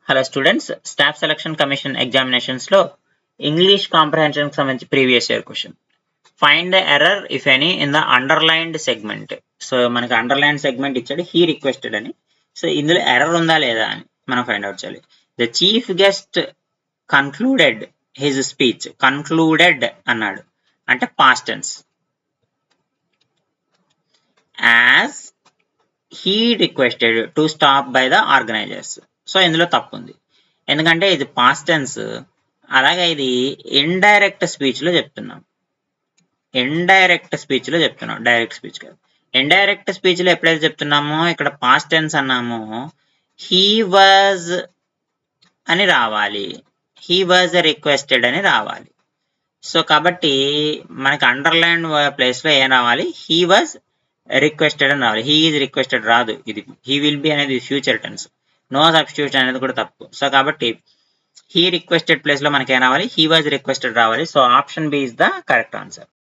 Hello students, staff selection commission examinations లో English comprehension కి సంబంధించి previous year question. Find the error if any in the underlined segment. So మనకి underline segment ఇచ్చాడు, he requested అని. So ఇందులో error ఉందా లేదా అని మనం ఫైండ్ అవుట్ చేయాలి. The chief guest concluded his speech. Concluded అన్నాడు అంటే past tense. As he requested to stop by the organisers. So ఇందులో తప్పు ఉంది, ఎందుకంటే ఇది పాస్ట్ టెన్స్. అలాగే ఇది ఇండైరెక్ట్ స్పీచ్ లో చెప్తున్నాం. ఇండైరెక్ట్ స్పీచ్ లో చెప్తున్నాం, డైరెక్ట్ స్పీచ్ కాదు. ఇండైరెక్ట్ స్పీచ్ లో ఎప్పుడైతే చెప్తున్నామో ఇక్కడ పాస్ట్ టెన్స్ అన్నామో హీ వాజ్ అని రావాలి, హీ వాజ్ రిక్వెస్టెడ్ అని రావాలి. సో కాబట్టి మనకి అండర్లైన్ ప్లేస్ లో ఏం రావాలి, హీ వాజ్ రిక్వెస్టెడ్ అని రావాలి. హీ ఈజ్ రిక్వెస్టెడ్ రాదు, ఇది హీ విల్ బి అనేది ఫ్యూచర్ టెన్స్. నో సబ్స్టిట్యూషన్ అనేది కూడా తప్పు. సో కాబట్టి హీ రిక్వెస్టెడ్ ప్లేస్ లో మనకి ఏం రావాలి, హీ వాజ్ రిక్వెస్టెడ్ రావాలి. So option B is the correct answer.